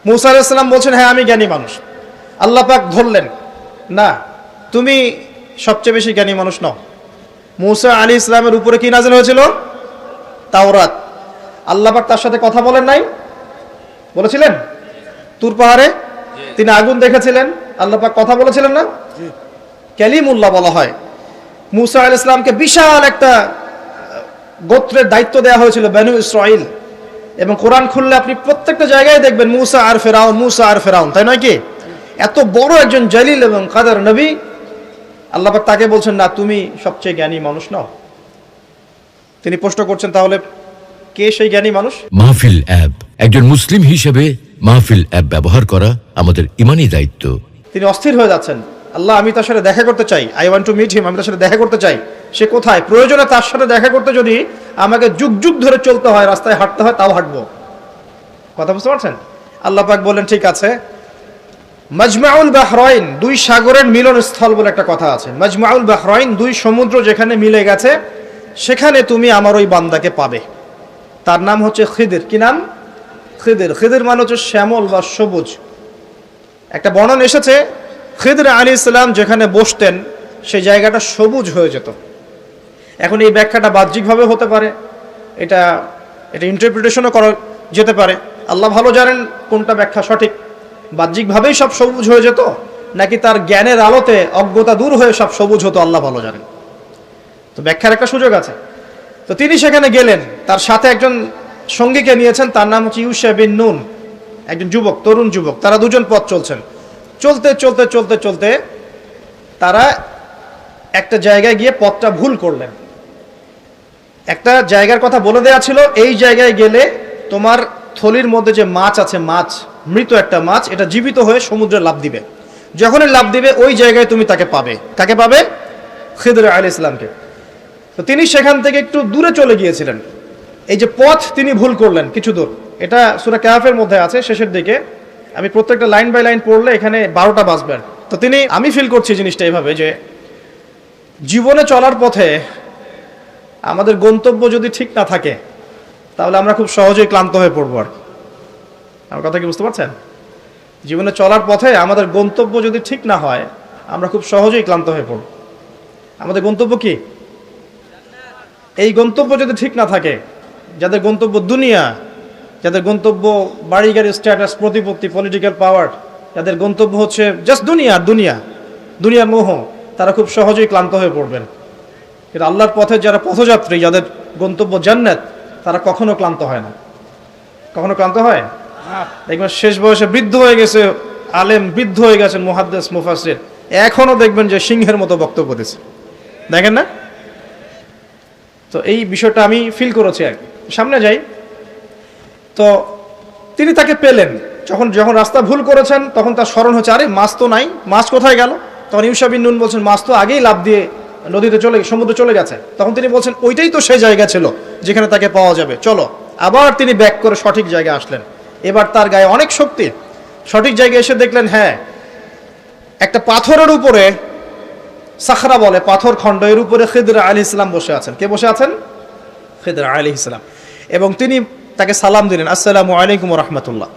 মুসা আলাইহিস সালাম বলছেন হ্যাঁ আমি জ্ঞানী মানুষ। আল্লাহ পাক ধরলেন, না তুমি সবচেয়ে বেশি জ্ঞানী মানুষ নও। মুসা আলাইহিস সালামের উপরে কি নাযিল হয়েছিল? তাওরাত। আল্লাহ পাক তার সাথে কথা বলেন নাই? বলেছিলেন? তুর পাহাড়ে তিনি আগুন দেখেছিলেন, আল্লাহ পাক কথা বলেছিলেন না? কালিমুল্লাহ বলা হয়। মুসা আলাইহিস সালামকে বিশাল একটা গোত্রের দায়িত্ব দেওয়া হয়েছিল, বনু ইসরাইল। এবং কোরআন খুললে আপনি প্রত্যেকটা জায়গায় দেখবেন মুসা আর ফেরাউন, মুসা আর ফেরাউন, তাই নয় কি? এত বড় একজন জলিল এবং কাদের নবী, আল্লাহ পাক তাকে বলছেন না তুমি সবচেয়ে জ্ঞানী মানুষ নও। তিনি প্রশ্ন করছেন তাহলে কে সেই জ্ঞানী মানুষ? মাহফিল অ্যাপ, একজন মুসলিম হিসেবে মাহফিল অ্যাপ ব্যবহার করা আমাদের ঈমানি দায়িত্ব। তিনি অস্থির হয়ে যাচ্ছেন, আল্লাহ আমি তার সাথে দেখা করতে চাই, I want to meet him, আমি তার সাথে দেখা করতে চাই। সে কোথায়? প্রয়োজনে তার সাথে দেখা করতে যদি আমাকে যুগ যুগ ধরে চলতে হয়, রাস্তায় হাঁটতে হয়, তাও হাঁটবো। কথা বুঝতে পারছেন? আল্লাহ পাক বললেন ঠিক আছে। মাজমাউল বাহরাইন, দুই সাগরের মিলন স্থল বলে একটা কথা আছে। মাজমাউল বাহরাইন, দুই সমুদ্র যেখানে মিলে গেছে, সেখানে তুমি আমার ওই বান্দাকে পাবে। তার নাম হচ্ছে খিদির। কি নাম? খিদির। খিদির মানে হচ্ছে শ্যামল বা সবুজ। একটা বর্ণন এসেছে খিদির আলাইহিস সালাম যেখানে বসতেন সেই জায়গাটা সবুজ হয়ে যেত। এখন এই ব্যাখ্যাটা বাহ্যিকভাবে হতে পারে, এটা ইন্টারপ্রিটেশনও করা যেতে পারে। আল্লাহ ভালো জানেন কোনটা ব্যাখ্যা সঠিক। বাহ্যিকভাবেই সব সবুজ হয়ে যেত, নাকি তার জ্ঞানের আলোতে অজ্ঞতা দূর হয়ে সব সবুজ হতো, আল্লাহ ভালো জানেন। তো ব্যাখ্যার একটা সুযোগ আছে। তো তিনি সেখানে গেলেন, তার সাথে একজন সঙ্গীকে নিয়েছেন, তার নাম হচ্ছে ইউশা বিন নুন, একজন যুবক, তরুণ যুবক। তারা দুজন পথ চলছেন। চলতে চলতে চলতে চলতে তারা একটা জায়গায় গিয়ে পথটা ভুল করলেন। একটা জায়গার কথা বলে দেয়া ছিল, এই জায়গায় গেলে তোমার থলির মধ্যে যে মাছ আছে, মাছ, মৃত একটা মাছ, এটা জীবিত হয়ে সমুদ্রে লাফ দিবে। যখনই লাফ দিবে ওই জায়গায় তুমি তাকে পাবে। কাকে পাবে? খিদির আলাইহিস সালামকে। তো তিনি সেখান থেকে একটু দূরে চলে গিয়েছিলেন। এই যে পথ তিনি ভুল করলেন কিছু দূর, এটা সূরা কাহফের মধ্যে আছে শেষের দিকে। আমি প্রত্যেকটা লাইন বাই লাইন পড়লে এখানে 12টা বাজবে। তো আমি ফিল করছি জিনিসটা এইভাবে যে জীবনে চলার পথে আমাদের গন্তব্য যদি ঠিক না থাকে তাহলে আমরা খুব সহজেই ক্লান্ত হয়ে পড়বো। আর আমার কথা কি বুঝতে পারছেন? জীবনে চলার পথে আমাদের গন্তব্য যদি ঠিক না হয় আমরা খুব সহজেই ক্লান্ত হয়ে পড়ব। আমাদের গন্তব্য কি? এই গন্তব্য যদি ঠিক না থাকে, যাদের গন্তব্য দুনিয়া, যাদের গন্তব্য বাড়ি গাড়ি, স্ট্যাটাস, প্রতিপত্তি, পলিটিক্যাল পাওয়ার, যাদের গন্তব্য হচ্ছে জাস্ট দুনিয়ার মোহ, তারা খুব সহজেই ক্লান্ত হয়ে পড়বেন। কিন্তু আল্লাহর পথে যারা পথযাত্রী, যাদের গন্তব্য জান্নাত, তারা কখনো ক্লান্ত হয় না। কখনো ক্লান্ত হয়? দেখবেন শেষ বয়সে বৃদ্ধ হয়ে গেছে আলেম, বৃদ্ধ হয়ে গেছেন মুহাদ্দিস, মুফাসসির, এখনো দেখবেন যে সিংহের মতো বক্তব্য দিচ্ছে, দেখেন না? তো এই বিষয়টা আমি ফিল করেছি। আর সামনে যাই, তো তিনি তাকে পেলেন। যখন রাস্তা ভুল করেছেন তখন তার স্মরণ হচ্ছে, আরে মাছ তো নাই, মাছ কোথায় গেল? তখন ইউশা বিন নুন বলছেন মাছ তো আগেই লাফ দিয়ে নদীতে সমুদ্রে চলে গেছে। তখন তিনি বলছেন ওইটাই তো সেই জায়গা ছিল যেখানে তাকে পাওয়া যাবে, চলো। আবার তিনি ব্যাক করে সঠিক জায়গায় আসলেন। এবার তার গায়ে অনেক শক্তি। সঠিক জায়গায় এসে দেখলেন হ্যাঁ, একটা পাথরের উপরে, সাখরা বলে, পাথর খণ্ড, এর উপরে খিদির আলাইহিস সালাম বসে আছেন। কে বসে আছেন? খিদির আলাইহিস সালাম। এবং তিনি তাকে সালাম দিলেন, আসসালামু আলাইকুম ওয়া রাহমাতুল্লাহ।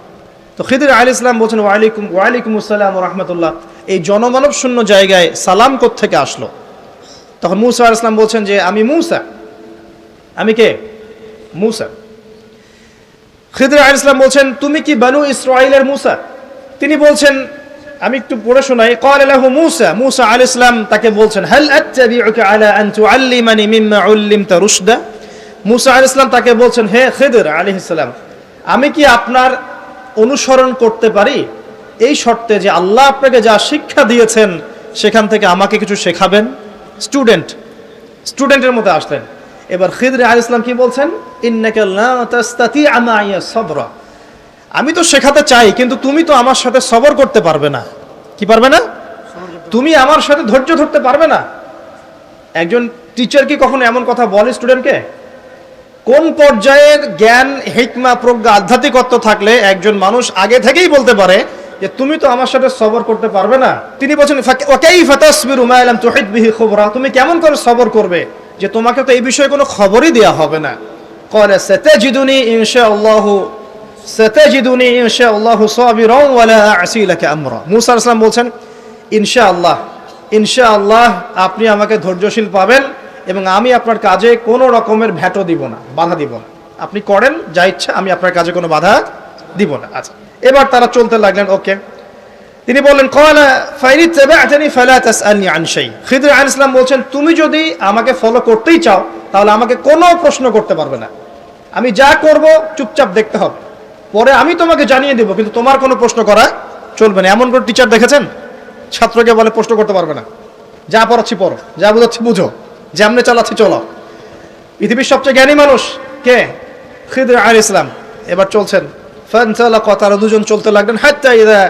তো খিদির আলাইহিস সালাম বলছেন ওয়ালাইকুম আসসালাম ওয়া রাহমাতুল্লাহ। এই জনমানব শূন্য জায়গায় সালাম কোত্থেকে আসলো? তখন মুসা আলাইহিস সালাম বলছেন যে আমি মুসা। আমি কে? মুসা। খিদির আলাইহিস সালাম বলছেন তুমি কি বনু ইসরাইলের মুসা? তিনি বলছেন, আমি একটু পড়ে শোনাই। ক্বালা লাহু মুসা, মুসা আলাইহিস সালাম তাকে বলছেন, হাল আত্তাবিউকা আলা আন তুআল্লিমানি মিম্মা উল্লিমতা রুশদা। মুসা আলাইহিস সালাম তাকে বলছেন, হে খিদির আলাইহিস সালাম, আমি কি আপনার অনুসরণ করতে পারি এই শর্তে যে আল্লাহ আপনাকে যা শিক্ষা দিয়েছেন সেখান থেকে আমাকে কিছু শেখাবেন? স্টুডেন্টের মতো আসলেন। এবার খিদির আলাইহিস সালাম কি বলছেন? ইন্নাকা লা তাস্তাতিআ মাইয়া সাবরা। আমি তো শেখাতে চাই, কিন্তু তুমি তো আমার সাথে সবর করতে পারবে না। কি পারবে না? তুমি আমার সাথে ধৈর্য ধরতে পারবে না। একজন টিচার কি কখনো এমন কথা বলে স্টুডেন্টকে? কোন পর্যায়ের জ্ঞান, হিকমা, প্রজ্ঞা, আধ্যাত্মিকত্ব থাকলে একজন মানুষ আগে থেকেই বলতে পারে যে তুমি তো আমার সাথে সবর করতে পারবে না? তিনি বলেন ওয়া কাইফা তাসবিরু মা লাম তুহিত বিহি খুবরা। তুমি কেমন করে সবর করবে যে তোমাকে তো এই বিষয়ে কোনো খবরই দেয়া হবে না। ক্বালা সাতাজিদুনি ইনশাআল্লাহু সাতাজিদুনি ইনশাআল্লাহু সাবিরান ওয়া লা আ'সি লাকা আমরা। মূসা আলাইহিস সালাম বলছেন ইনশাআল্লাহ আপনি আমাকে ধৈর্যশীল পাবেন এবং আমি আপনার কাজে কোনো রকমের ভ্যাটো দিব না, বাধা দিব না। আপনি করেন যা ইচ্ছা, আমি আপনার কাজে কোনো বাধা দিব না। আচ্ছা, এবার তারা চলতে লাগলেন। ওকে, তিনি বললেন ক্বালা ফাইনিত্তাবা'তানি ফালা তাসআলনি আন শাই। খিদর আলাইহিস সালাম বলছেন তুমি যদি আমাকে ফলো করতেই চাও তাহলে আমাকে কোনো প্রশ্ন করতে পারবে না, আমি যা করব চুপচাপ দেখতে হবে, পরে আমি তোমাকে জানিয়ে দেব, কিন্তু তোমার কোনো প্রশ্ন করা চলবে না। এমন করে টিচার দেখেছেন ছাত্রকে বলে প্রশ্ন করতে পারবে না, যা পড়াচ্ছি পড়ো, যা বুঝাচ্ছি বুঝো, যেমনে চালাচ্ছি চলো। পৃথিবীর সবচেয়ে জ্ঞানী মানুষ কে? খিদর আলাইহিস সালাম। এবার চলছেন ফানতালাকা, তারা দুজন চলতে লাগলেন হাত্তা ইযা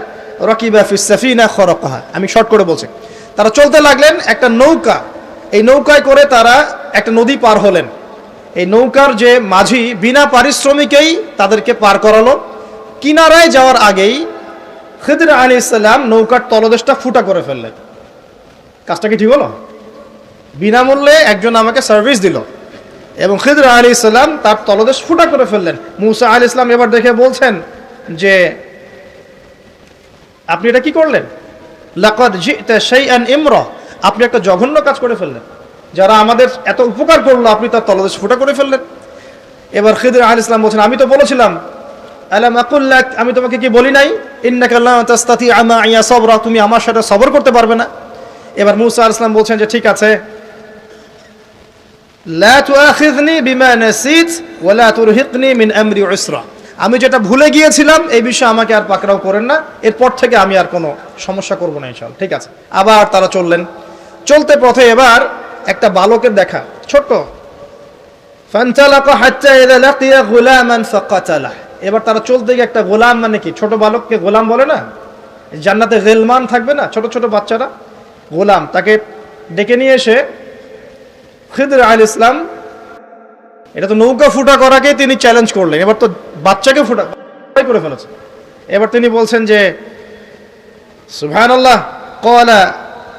রাকিবা ফিস সাফিনা খরাকাহা। আমি শর্ট করে বলছি, তারা চলতে লাগলেন একটা নৌকা, এই নৌকায় করে তারা একটা নদী পার হলেন। এই নৌকার যে মাঝি বিনা পারিশ্রমিকেই তাদেরকে পার করালো। কিনারায় যাওয়ার আগেই খিদর আলাইহিস সালাম নৌকার তলদেশটা ফুটা করে ফেললেন। কাজটা কি ঠিক হলো? বিনামূল্যে একজন আমাকে সার্ভিস দিল এবং খিদর আলাইহিস সালাম তার তলদেশ ফুটা করে ফেললেন। মূসা আলাইহিস সালাম এবার দেখে বলছেন যে আপনি এটা কি করলেন? লাকাদ জি'তা শাইআন ইমরা, আপনি একটা জঘন্য কাজ করে ফেললেন। যারা আমাদের এত উপকার করলো আপনি তার তলদেশ ফুটা করে ফেললেন। এবার খিদর আলাইহিস সালাম বলছেন আমি তো বলেছিলাম আলাম আকুল লাক, আমি তোমাকে কি বলি নাই ইন্নাকা লা তাসতাতি'আ মা'ইয়া সাবরা, তুমি আমার সাথে সবর করতে পারবে না। এবার মূসা আলাইহিস সালাম বলছেন যে ঠিক আছে, লা তুআখিযনি বিমা নাসিত ওয়া লা তুরহিকনি মিন আমরি উসরা, আমি যেটা ভুলে গিয়েছিলাম এই বিষয়ে আমাকে আর পাকড়াও করেন না, এরপর থেকে আমি আর কোনো সমস্যা করব না ইনশাআল্লাহ। ঠিক আছে। আবার তারা চললেন, চলতে পথে এবার একটা বালকের দেখা, ছোট। ফানতালাকা হাত্তা ইযা লাকিয়া গুলামান ফাকাতালা, এবার তারা চলতে গিয়ে একটা গোলাম, মানে কি ছোট বালককে গোলাম বলে না, জান্নাতে গিলমান থাকবে না ছোট ছোট বাচ্চারা, গোলাম, তাকে ডেকে নিয়ে এসে খিদর আলাইহিস সালাম, এটা তো নৌকা ফুটা করাকে তিনি চ্যালেঞ্জ করলেন, এবার তো বাচ্চাকে ফুটা করে ফেলেছে। এবার তিনি বলছেন যে সুবহানাল্লাহ,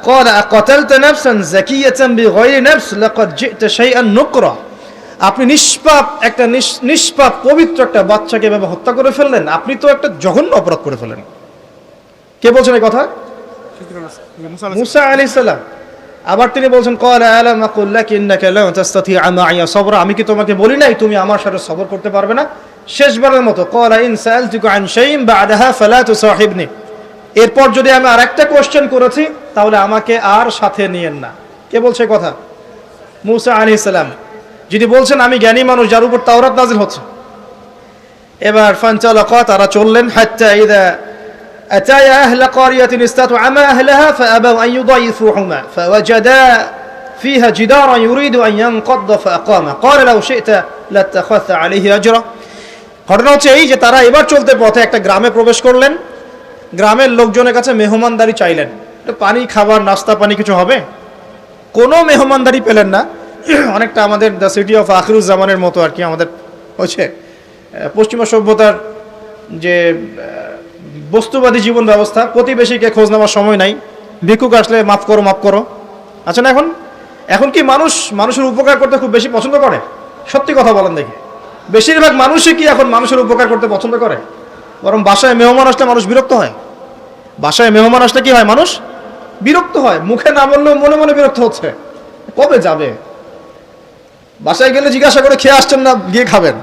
ক্বালা আকাতালতা নাফসান যাকিয়াতান বিগাইরি নাফস লাকাদ জি'তা শাইআন নুকরা, আপনি নিষ্পাপ একটা নিষ্পাপ পবিত্র একটা বাচ্চাকে এভাবে হত্যা করে ফেললেন, আপনি তো একটা জঘন্য অপরাধ করে ফেললেন। কে বলছেন এই কথা? মূসা আলাইহিস সালাম। আবার তিনি বলছেন ক্বালা আলাম আকুল লাক ইন্নাকা লা তাসতাতি'আ মা'ইয়া সাবরা, আমি কি তোমাকে বলি নাই তুমি আমার সাথে সবর করতে পারবে না? শেষবারের মতো ক্বালা ইন সাআলতুকা আন শাইইন বা'দাহা ফালা তুসাহিবনি, এরপর যদি আমি আরেকটা কোশ্চেন করেছি তাহলে আমাকে আর সাথে নিয়েন না। কে বলছে কথা? মূসা আলাইহিস সালাম। যিনি বলছেন আমি জ্ঞানী মানুষ, যার উপর তাওরাত নাযিল হচ্ছে। এবার ফানতালাকা, তারা চললেন হাত্তা ইযা أتايا أهل قرية استطعما أهلها فأبوا أن يضيفوهما فوجدا فيها جدارا يريد أن ينقض فأقامه قال لو شئت لاتخذت عليه أجرا। ঘটনা হচ্ছে এই যে তারা এবার চলতে পথে একটা গ্রামে প্রবেশ করলেন, গ্রামের লোকজনের কাছে মেহমানদারি চাইলেন, পানি খাবার নাস্তা পানি কিছু হবে, কোনো মেহমানদারি পেলেন না। অনেকটা আমাদের দ্য সিটি অফ আখিরুজ্জামানের মতো আর কি, আমাদের হচ্ছে পশ্চিমা সভ্যতার যে বস্তুবাদী জীবন ব্যবস্থা, প্রতিবেশীকে খোঁজ নেওয়ার সময় নাই, ভিক্ষুক আসলে মাফ করো। আচ্ছা না, এখন কি মানুষের উপকার করতে খুব বেশি পছন্দ করে? সত্যি কথা বলেন দেখি, বেশিরভাগ মানুষই কি এখন মানুষের উপকার করতে পছন্দ করে? বরং বাসায় মেহমান আসলে মানুষ বিরক্ত হয়। বাসায় মেহমান আসলে কি হয়? মানুষ বিরক্ত হয়, মুখে না বললেও মনে মনে বিরক্ত হচ্ছে, কবে যাবে। বাসায় গেলে জিজ্ঞাসা করে খেয়ে আসছেন না, গিয়ে খাবেন,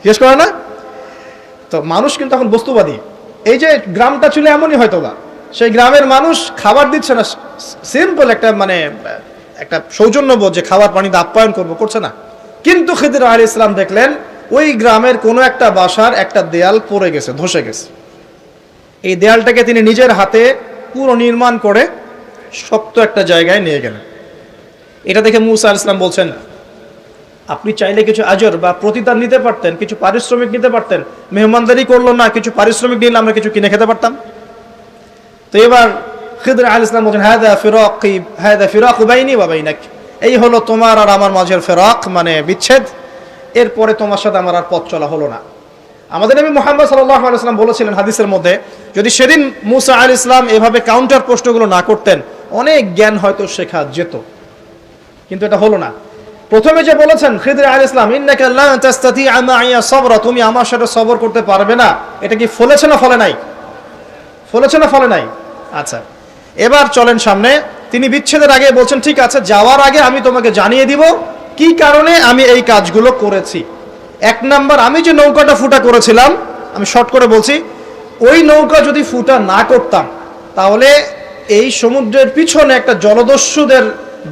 জিজ্ঞেস করে না। তো মানুষ কিন্তু এখন বস্তুবাদী। এই যে গ্রামটা ছিল এমনই হয়তো বা, সেই গ্রামের মানুষ খাবার দিচ্ছে না, সিম্পল একটা মানে একটা সৌজন্যবোধ যে খাবার পানিতে আপ্যায়ন করছে না। কিন্তু খিদর আলাইহিস সালাম দেখলেন ওই গ্রামের কোনো একটা বাসার একটা দেয়াল পড়ে গেছে, ধসে গেছে। এই দেয়ালটাকে তিনি নিজের হাতে পুরো নির্মাণ করে শক্ত একটা জায়গায় নিয়ে গেলেন। এটা দেখে মূসা আলাইহিস সালাম বলছেন আপনি চাইলে কিছু আজর বা প্রতিদান নিতে পারতেন, কিছু পারিশ্রমিক নিতে পারতেন, মেহমানদারি করলো না, কিছু পারিশ্রমিক দিলে আমরা কিছু কিনে খেতে পারতাম। তো এবার খিদর আলাইহিস সালাম বলেন হাদা ফিরাকু বাইনি ওয়া বাইনাক, এই হলো তোমার আর আমার মাঝের ফিরাক, মানে বিচ্ছেদ, এরপরে তোমার সাথে আমার আর পথ চলা হলো না। আমাদের নবী মুহাম্মদ সাল্লাল্লাহু আলাইহি ওয়াসাল্লাম বলেছিলেন হাদিসের মধ্যে, যদি সেদিন মূসা আলাইহিস সালাম এভাবে কাউন্টার প্রশ্নগুলো না করতেন অনেক জ্ঞান হয়তো শেখা যেত, কিন্তু এটা হলো না। প্রথমে যে বলেছেন খিদর আলাইহিস সালাম, ইন্নাকা লা তাস্তাতিআ মাইয়া সাবরা, তুমি আমার সাথে সবর করতে পারবে না, এটা কি ফলেছে না ফলে নাই? ফলেছে না ফলে নাই? আচ্ছা, এবার চলেন সামনে। তিনি বিচ্ছেদের আগে বলছেন, ঠিক আছে, যাওয়ার আগে আমি তোমাকে জানিয়ে দিব কি কারণে আমি এই কাজগুলো করেছি। এক নাম্বার, আমি যে নৌকাটা ফুটা করেছিলাম, আমি শর্ট করে বলছি, ওই নৌকা যদি ফুটা না করতাম তাহলে এই সমুদ্রের পিছনে একটা জলদস্যুদের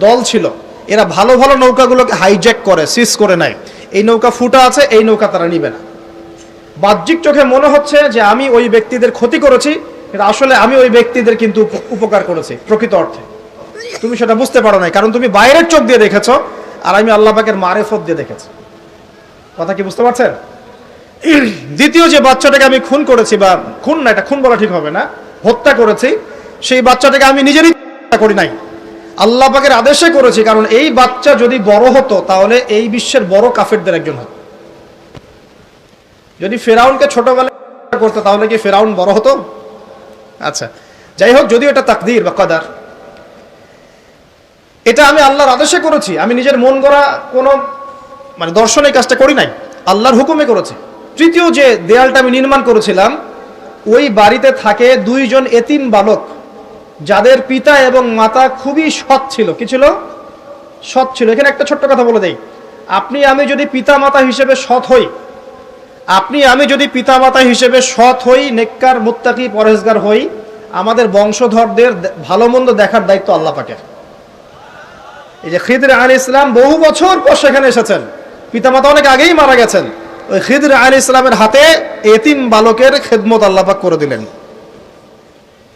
দল ছিল, এরা ভালো ভালো নৌকাগুলোকে হাইজ্যাক করে, সিজ করে নেয়। এই নৌকা ফুটা আছে, এই নৌকা তারা নিবে না। বাহ্যিক চোখে মনে হচ্ছে যে আমি ওই ব্যক্তিদের ক্ষতি করেছি, কিন্তু আসলে আমি ওই ব্যক্তিদের কিন্তু উপকার করেছি প্রকৃত অর্থে। তুমি সেটা বুঝতে পারো নাই, কারণ তুমি বাইরের চোখ দিয়ে দেখেছো, আর আমি আল্লাহ পাকের মারেফত দিয়ে দেখেছি। কথা কি বুঝতে পারছেন? দ্বিতীয় যে বাচ্চাটাকে আমি খুন করেছি, বা খুন না, এটা খুন বলা ঠিক হবে না, হত্যা করেছি, সেই বাচ্চাটাকে আমি নিজেরই করি নাই, আল্লাহ পাকের আদেশে করেছি। কারণ এই বাচ্চা যদি বড় হতো তাহলে এই বিশ্বের বড় কাফেরদের একজন হতো। যদি ফেরাউনকে ছোটবেলায় করতো তাহলে কি ফেরাউন বড় হতো? আচ্ছা, যাই হোক, যদিও এটা তাকদীর বা কদর, এটা আমি আল্লাহর আদেশে করেছি, আমি নিজের মন গড়া কোনো দর্শনে কাজটা করি নাই, আল্লাহর হুকুমে করেছি। তৃতীয় যে দেয়ালটা আমি নির্মাণ করেছিলাম, ওই বাড়িতে থাকে দুইজন এতিম বালক, যাদের পিতা এবং মাতা খুবই সৎ ছিল। কি ছিল? সৎ ছিল। এখানে একটা ছোট্ট কথা বলে দেই, আপনি আমি যদি পিতা মাতা হিসেবে সৎ হই, নেককার মুত্তাকি পরহেজগার হই, আমাদের বংশধরদের ভালো মন্দ দেখার দায়িত্ব আল্লাহ পাকের। এই যে খিদর আলাইহিস সালাম বহু বছর পর সেখানে এসেছেন, পিতামাতা অনেক আগেই মারা গেছেন, ওই খিদর আলাইহিস সালামের হাতে এতিম বালকের খেদমত আল্লাহ পাক করে দিলেন।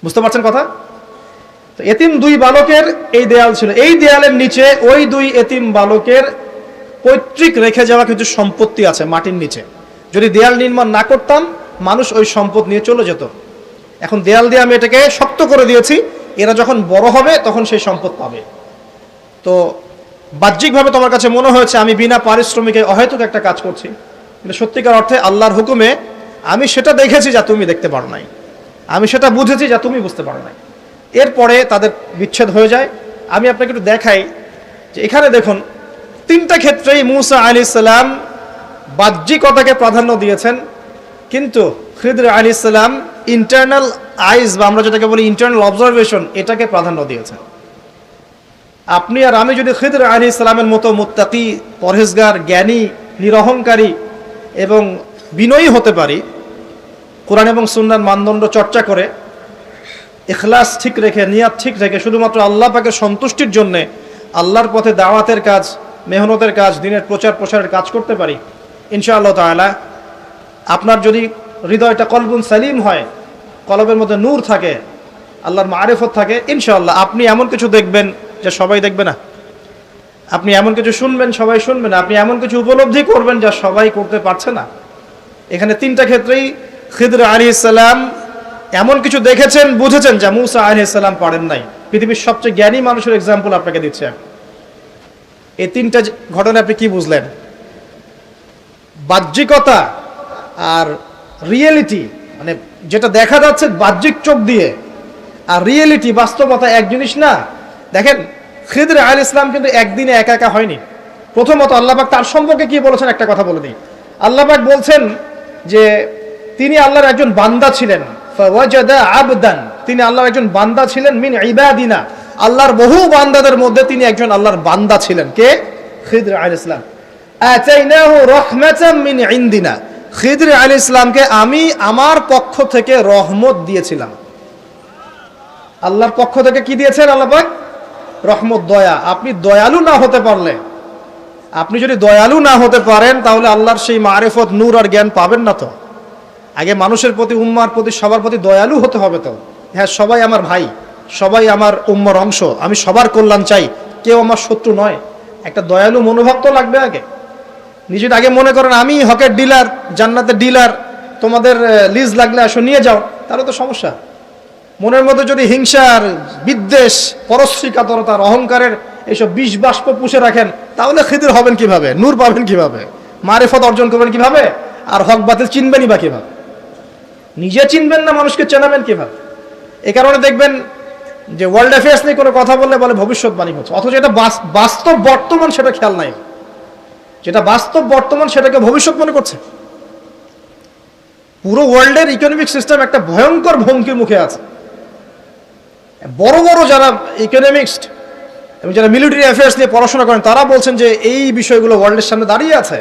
বুঝতে পারছেন কথা? তো এতিম দুই বালকের এই দেয়াল ছিল, এই দেয়ালের নিচে ওই দুই এতিম বালকের পৈতৃক রেখে যাওয়া কিছু সম্পত্তি আছে মাটির নিচে। যদি দেয়াল নির্মাণ না করতাম, মানুষ ওই সম্পদ নিয়ে চলে যেত। এখন দেয়াল দিয়ে আমি এটাকে শক্ত করে দিয়েছি, এরা যখন বড় হবে তখন সেই সম্পদ পাবে। তো বাহ্যিকভাবে তোমার কাছে মনে হয়েছে আমি বিনা পারিশ্রমিকে অহেতুক একটা কাজ করছি, কিন্তু সত্যিকার অর্থে আল্লাহর হুকুমে আমি সেটা দেখেছি যা তুমি দেখতে পারো নাই, আমি সেটা বুঝেছি যা তুমি বুঝতে পারো নাই। এরপরে তাদের বিচ্ছেদ হয়ে যায়। আমি আপনাকে একটু দেখাই যে এখানে দেখুন, তিনটা ক্ষেত্রেই মূসা আলাইহিস সালাম বাহ্যিকতাকে প্রাধান্য দিয়েছেন, কিন্তু খিদর আলাইহিস সালাম ইন্টারনাল আইজ, বা আমরা যেটাকে বলি ইন্টারনাল অবজারভেশন, এটাকে প্রাধান্য দিয়েছেন। আপনি আর আমি যদি খিদর আলাইহিস সালামের মতো মুত্তাকি, পরহেজগার, জ্ঞানী, নিরহংকারী এবং বিনয়ী হতে পারি, কোরআন এবং সুন্নাহর মানদণ্ড চর্চা করে, ইখলাস ঠিক রেখে, নিয়াত ঠিক রেখে, শুধুমাত্র আল্লাহ পাকের সন্তুষ্টির জন্য আল্লাহর পথে দাওয়াতের কাজ, মেহনতের কাজ, দিনের প্রচার প্রসারের কাজ করতে পারি, ইনশাআল্লাহ তাআলা আপনার যদি হৃদয়টা কলবুন সালিম হয়, কলবের মধ্যে নূর থাকে, আল্লাহর মারিফত থাকে, ইনশাআল্লাহ আপনি এমন কিছু দেখবেন যা সবাই দেখবে না, আপনি এমন কিছু শুনবেন সবাই শুনবে না, আপনি এমন কিছু উপলব্ধি করবেন যা সবাই করতে পারছে না। এখানে তিনটা ক্ষেত্রেই খিদর আলাইহিস সালাম এমন কিছু দেখেছেন, বুঝেছেন যা মূসা আলাইহিস সালাম পারেন নাই। পৃথিবীর সবচেয়ে জ্ঞানী মানুষের এক্সাম্পল আপনাকে দিচ্ছি। এই তিনটা ঘটনা আপনি কি বুঝলেন? বাহ্যিকতা আর রিয়েলিটি, যেটা দেখা যাচ্ছে বাহ্যিক চোখ দিয়ে, আর রিয়েলিটি, বাস্তবতা এক জিনিস না। দেখেন, খিদর আলাইহিস সালাম কিন্তু একদিনে একা একা হয়নি। প্রথমত আল্লাহ পাক তার সম্পর্কে কি বলেছেন একটা কথা বলে দিই। আল্লাহ পাক বলছেন যে তিনি আল্লাহর একজন বান্দা ছিলেন, ফাওয়াজাদা আবদান, তিনি আল্লাহর একজন বান্দা ছিলেন, মিন ইবাদিনা, আল্লাহর বহু বান্দাদের মধ্যে তিনি একজন আল্লাহর বান্দা ছিলেন। কে? খিদর আলাইহিস সালাম। আতাইনাহু রাহমাতাম মিন ইনদিনা, খিদর আলাইহিস সালামকে আমি আমার পক্ষ থেকে রহমত দিয়েছিলাম। আল্লাহর পক্ষ থেকে কি দিয়েছেন আল্লাহ পাক? রহমত, দয়া। আপনি দয়ালু না হতে পারলে, আপনি যদি দয়ালু না হতে পারেন, তাহলে আল্লাহর সেই মারিফত, নূর আর জ্ঞান পাবেন না। তো আগে মানুষের প্রতি, উম্মার প্রতি, সবার প্রতি দয়ালু হতে হবে। তো হ্যাঁ, সবাই আমার ভাই, সবাই আমার উম্মার অংশ, আমি সবার কল্যাণ চাই, কেউ আমার শত্রু নয়। একটা দয়ালু মনোভাব তো লাগবে আগে। নিজের আগে মনে করেন আমি হকের ডিলার, জান্নাতের ডিলার, তোমাদের লিজ লাগলে আসো নিয়ে যাও, তাহলে তো সমস্যা। মনের মধ্যে যদি হিংসার, বিদ্বেষ, পরশ্রী কাতরতার, অহংকারের এইসব বিষ বাষ্প পুষে রাখেন, তাহলে খিদর হবেন কিভাবে? নূর পাবেন কিভাবে? মারিফত অর্জন করবেন কিভাবে? আর হক বাতিল চিনবেনই বা কিভাবে? নিজে চিনবেন না, মানুষকে চেনাবেন কিভাবে? এই কারণে দেখবেন যে ওয়ার্ল্ড অ্যাফেয়ার্স নিয়ে কোনো কথা বললে বলে ভবিষ্যৎবাণী হচ্ছে, অথচ এটা বাস্তব বর্তমান, সেটা খেয়াল নাই। যেটা বাস্তব বর্তমান সেটাকে ভবিষ্যৎ মনে করছে। পুরো ওয়ার্ল্ডের ইকোনমিক সিস্টেম একটা ভয়ঙ্কর হুমকির মুখে আছে। বড় বড় যারা ইকোনমিক্সট এবং যারা মিলিটারি অ্যাফেয়ার্স নিয়ে পড়াশোনা করেন তারা বলছেন যে এই বিষয়গুলো ওয়ার্ল্ডের সামনে দাঁড়িয়ে আছে।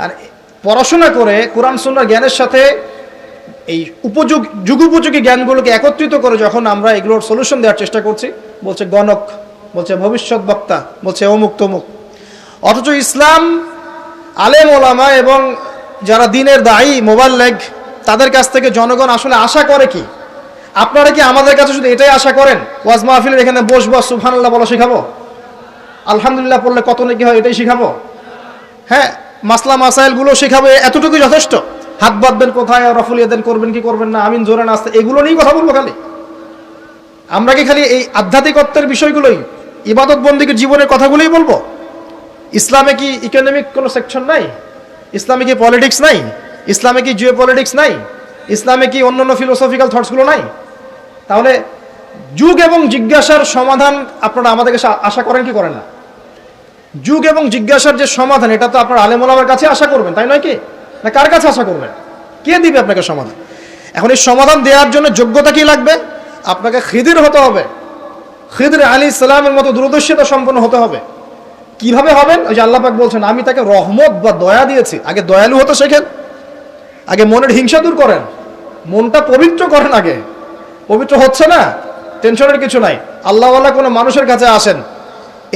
আর পড়াশোনা করে কোরআন সুন্নাহর জ্ঞানের সাথে এই যুগোপযোগী জ্ঞানগুলোকে একত্রিত করে যখন আমরা এগুলোর সলিউশন দেওয়ার চেষ্টা করছি, বলছে গণক, বলছে ভবিষ্যৎ বক্তা, বলছে অমুক তমুক। অথচ ইসলাম, আলেম ওলামা এবং যারা দিনের দায়ী মোবাল্লেগ, তাদের কাছ থেকে জনগণ আসলে আশা করে কি? আপনারা কি আমাদের কাছে শুধু এটাই আশা করেন ওয়াজ মাহফিলের এখানে বসবো, সুবহানাল্লাহ বলা শেখাবো, আলহামদুলিল্লাহ পড়লে কত নাকি হয় এটাই শেখাবো, হ্যাঁ মাসলা মাসাইলগুলো শেখাবো, এতটুকুই যথেষ্ট? হাত বাঁধবেন কোথায়, রফুল ইয়াদান করবেন কি করবেন না, আমিন জোরে নাস্তা, এগুলো নিয়েই কথা বলবো খালি? আমরা কি খালি এই আধ্যাত্মিকত্বের বিষয়গুলোই, ইবাদত বন্দিকের জীবনের কথাগুলোই বলবো? ইসলামে কি ইকোনমিক কোনো সেকশন নাই? ইসলামে কি পলিটিক্স নাই? ইসলামে কি জিও পলিটিক্স নাই? ইসলামে কি অন্যান্য ফিলোসফিক্যাল থটসগুলো নাই? তাহলে যুগ এবং জিজ্ঞাসার সমাধান আপনারা আমাদের কাছে আশা করেন কি করেন না? যুগ এবং জিজ্ঞাসার যে সমাধান, এটা তো আপনার আলেম ওলামার কাছে আশা করবেন, তাই নয় কি? না কার কাছে আশা করবেন? কে দিবে আপনাকে সমাধান? এখন এই সমাধান দেওয়ার জন্য যোগ্যতা কি লাগবে? আপনাকে খিদির হতে হবে, খিদির আলাইহিস সালামের মতো দূরদর্শিতা সম্পন্ন হতে হবে। কিভাবে হবেন? ওই যে আল্লাহ পাক বলছেন, আমি তাকে রহমত বা দয়া দিয়েছি। আগে দয়ালু হতে শেখেন, আগে মনের হিংসা দূর করেন, মনটা পবিত্র করেন। আগে পবিত্র হচ্ছে না, টেনশনের কিছু নাই। আল্লাহওয়ালা কোনো মানুষের কাছে আসেন,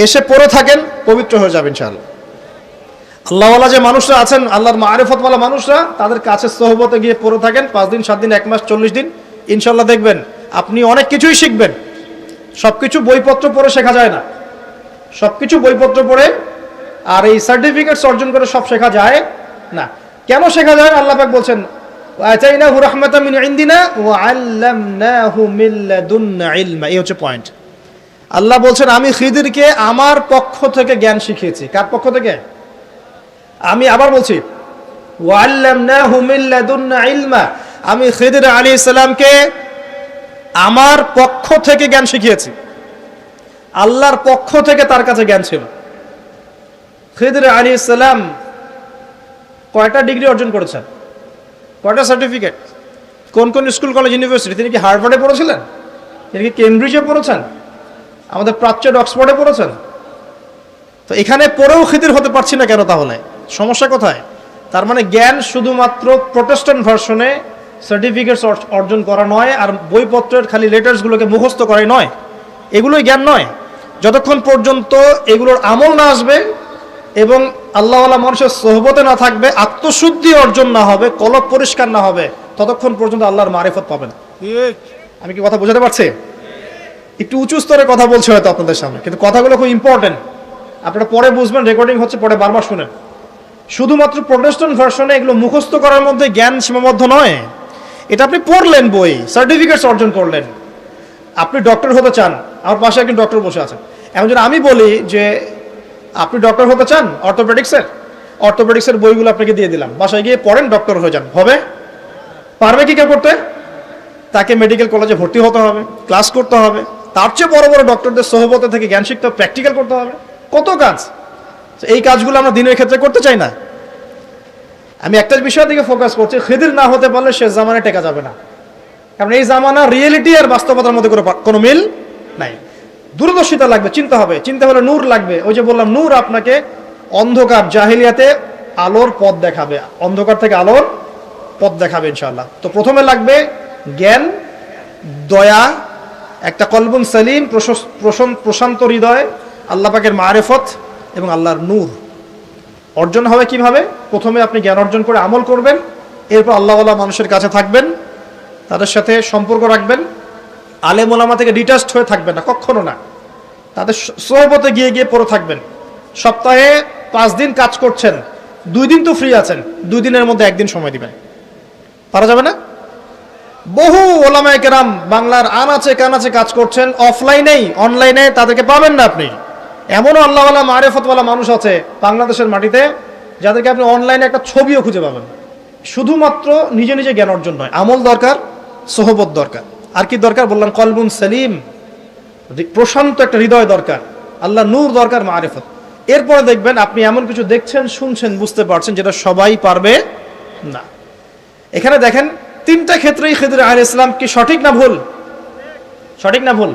এসে পড়ে থাকেন, পবিত্র হয়ে যাবেন ইনশাআল্লাহ। আল্লাহওয়ালা যে মানুষরা আছেন, আল্লাহর মারিফতওয়ালা মানুষরা, তাদের কাছে সোহবতে গিয়ে পড়ে থাকেন 5 দিন 7 দিন 1 মাস 40 দিন, ইনশাআল্লাহ দেখবেন আপনি অনেক কিছুই শিখবেন। সবকিছু বইপত্র পড়ে শেখা যায় না, সবকিছু বইপত্র পড়ে আর এই সার্টিফিকেটস অর্জন করে সব শেখা যায় না। কেন শেখা যায়? আল্লাহ পাক বলছেন, আতাইনাহু রাহমাতাম মিন ইনদিনা ওয়া আল্লামনাহু মিন লাদুন্না ইলমা। এই হচ্ছে পয়েন্ট। আল্লাহ বলছেন, আমি খিদিরকে আমার পক্ষ থেকে জ্ঞান শিখিয়েছি। কার পক্ষ থেকে? আমি আবার বলছি, ওয়া আল্লামনাহু মিন লাদুন্না ইলমা। আমি খিদির আলাইহিস সালামকে আমার পক্ষ থেকে জ্ঞান শিখিয়েছি। আল্লাহর পক্ষ থেকে তার কাছে জ্ঞান ছিল। খিদির আলাইহিস সালাম কয়টা ডিগ্রি অর্জন করেছেন? কয়টা সার্টিফিকেট? কোন কোন স্কুল কলেজ ইউনিভার্সিটি? তিনি কি হার্ভার্ডে পড়েছিলেন? তিনি কি কেমব্রিজে পড়েছেন? আমাদের প্রাচ্যের অক্সফোর্ডে পড়েছেন? তো এখানে পড়েও খিদির হতে পারছি না কেন? তাহলে সমস্যা কোথায়? তার মানে জ্ঞান শুধুমাত্র প্রোটেস্ট্যান্ট ভার্সনে সার্টিফিকেটস অর্জন করা নয়, আর বইপত্রের খালি লেটার্সগুলোকে মুখস্থ করাই নয়, এগুলোই জ্ঞান নয়। যতক্ষণ পর্যন্ত এগুলোর আমল না আসবে এবং আল্লাহওয়ালা মানুষের সোহবতে না থাকবে, আত্মশুদ্ধি অর্জন না হবে, কলব পরিষ্কার না হবে, ততক্ষণ পর্যন্ত আল্লাহর মারিফত পাবেন। আমি কি কথা বোঝাতে পারছি? একটু উঁচু স্তরে কথা বলছি হয়তো আপনাদের সামনে, কিন্তু কথাগুলো খুব ইম্পর্টেন্ট। আপনারা পরে বুঝবেন, রেকর্ডিং হচ্ছে, পরে বারবার শুনেন। শুধুমাত্র প্রোটেস্ট্যান্ট ভার্সনে এগুলো মুখস্থ করার মধ্যে জ্ঞান সীমাবদ্ধ নয়। এটা আপনি পড়লেন, বই সার্টিফিকেটস অর্জন করলেন। আপনি ডক্টর হতে চান, আমার পাশে একজন ডক্টর বসে আছেন। এমন যদি আমি বলি যে আপনি ডক্টর হতে চান অর্থোপেডিক্সের বইগুলো আপনাকে দিয়ে দিলাম, বাসায় গিয়ে পড়েন, ডক্টর হয়ে যান, হবে? পারবে কি কেউ করতে? তাকে মেডিকেল কলেজে ভর্তি হতে হবে, ক্লাস করতে হবে, তার চেয়ে বড় বড় ডক্টরদের সোহবতে থেকে জ্ঞান শিখতে হবে, প্র্যাকটিক্যাল করতে হবে, কত কাজ। এই কাজগুলো আমরা দিনের ক্ষেত্রে করতে চাই না। আমি একটা বিষয়ের দিকে ফোকাস করছি, খিদির না হতে পারলে সে জামানায় টেকা যাবে না। কারণ এই জামানা রিয়েলিটি আর বাস্তবতার মধ্যে কোনো মিল নাই। দূরদর্শিতা লাগবে, চিন্তা হবে, চিন্তা হলে নূর লাগবে। ওই যে বললাম, নূর আপনাকে অন্ধকার জাহিলিয়াতে আলোর পথ দেখাবে, অন্ধকার থেকে আলোর পথ দেখাবে ইনশাআল্লাহ। তো প্রথমে লাগবে জ্ঞান, দয়া, একটা কলবুন সালিম, প্রশান্ত হৃদয়, আল্লাহ পাকের মারিফত এবং আল্লাহর নূর অর্জন হবে কিভাবে? প্রথমে আপনি জ্ঞান অর্জন করে আমল করবেন, এরপর আল্লাহওয়ালা মানুষের কাছে থাকবেন, তাদের সাথে সম্পর্ক রাখবেন, আলেম ওলামা থেকে ডিটাচড হয়ে থাকবেন না, কখনো না। তাদের সোহবতে গিয়ে গিয়ে পড়ে থাকবেন। সপ্তাহে 5 দিন কাজ করছেন, 2 দিন তো ফ্রি আছেন, 2 দিনের মধ্যে 1 দিন সময় দিবেন। পারা যাবে না? বহু ওলামায়ে কেরাম বাংলার আনাচে কানাচে কাজ করছেন, অফলাইনেই, অনলাইনে তাদেরকে পাবেন না আপনি। এমনও আল্লাহওয়ালা মারিফতওয়ালা মানুষ আছে বাংলাদেশের মাটিতে, যাদেরকে আপনি অনলাইনে একটা ছবিও খুঁজে পাবেন। শুধুমাত্র নিজে নিজে জ্ঞান অর্জন নয়, আমল দরকার, সোহবত দরকার। আর কি দরকার? বললাম কলবুন সালিম, প্রশান্ত একটা হৃদয় দরকার, আল্লাহ নূর দরকার, মারিফত। এরপরে দেখবেন আপনি এমন কিছু দেখছেন, শুনছেন, বুঝতে পারছেন যেটা সবাই পারবে না। এখানে দেখেন তিনটা ক্ষেত্রেই খিদর আলাইহিস সালাম কি সঠিক না ভুল? সঠিক না ভুল?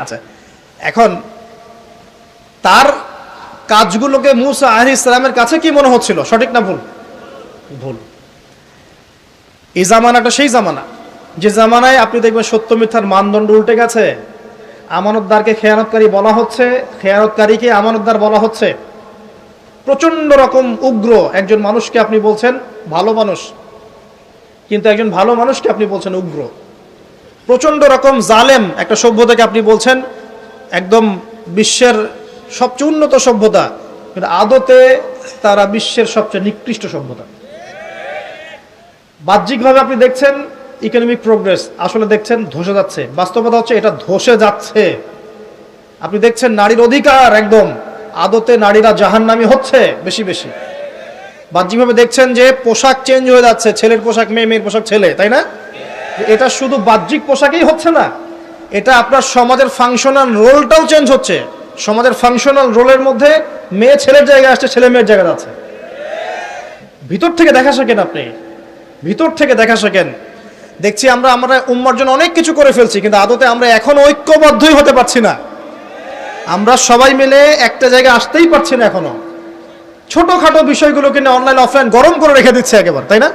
আচ্ছা, এখন তার কাজগুলোকে মূসা আলাইহিস সালামের কাছে কি মনে হচ্ছিল, সঠিক না ভুল? ভুল। এই জামানাটা সেই জামানা যে জামানায় আপনি দেখবেন সত্য মিথ্যার মানদণ্ড উল্টে গেছে। আমানতদারকে খেয়ানতকারী বলা হচ্ছে, খেয়ানতকারীকে আমানতদার বলা হচ্ছে। প্রচন্ড রকম উগ্র একজন মানুষকে আপনি বলছেন ভালো মানুষ, কিন্তু একজন ভালো মানুষকে আপনি বলছেন উগ্র। প্রচন্ড রকম জালেম একটা সভ্যতাকে আপনি বলছেন একদম বিশ্বের সবচেয়ে উন্নত সভ্যতা, কিন্তু আদতে তারা বিশ্বের সবচেয়ে নিকৃষ্ট সভ্যতা। বাহ্যিকভাবে আপনি দেখছেন ইকোনমিক প্রোগ্রেস, আসলে দেখছেন ধসে যাচ্ছে। বাস্তবতা হচ্ছে এটা ধসে যাচ্ছে। আপনি দেখছেন নারীর অধিকার একদম, আদতে নারীরা জাহান্নামী হচ্ছে বেশি বেশি। বাহ্যিকভাবে দেখছেন যে পোশাক চেঞ্জ হয়ে যাচ্ছে, ছেলের পোশাক মেয়ে, মেয়ের পোশাক ছেলে, তাই না? এটা শুধু বাহ্যিক পোশাকেই হচ্ছে না, এটা আপনার সমাজের ফাংশনাল রোলটাও চেঞ্জ হচ্ছে। সমাজের ফাংশনাল রোলের মধ্যে মেয়ে ছেলের জায়গায় আসছে, ছেলে মেয়ের জায়গায় যাচ্ছে। ভিতর থেকে দেখা শেখেন, আপনি ভিতর থেকে দেখা শেখেন। দেখছি আমরা উম্মার জন্য অনেক কিছু করে ফেলছি, কিন্তু আদতে আমরা এখনো ঐক্যবদ্ধই হতে পারছি না। আমরা সবাই মিলে একটা জায়গায় আসতেই পারছি না এখনো। ছোটখাটো বিষয়গুলোকে নিয়ে অনলাইন অফলাইন গরম করে রেখে দিচ্ছে একেবারে, তাই না?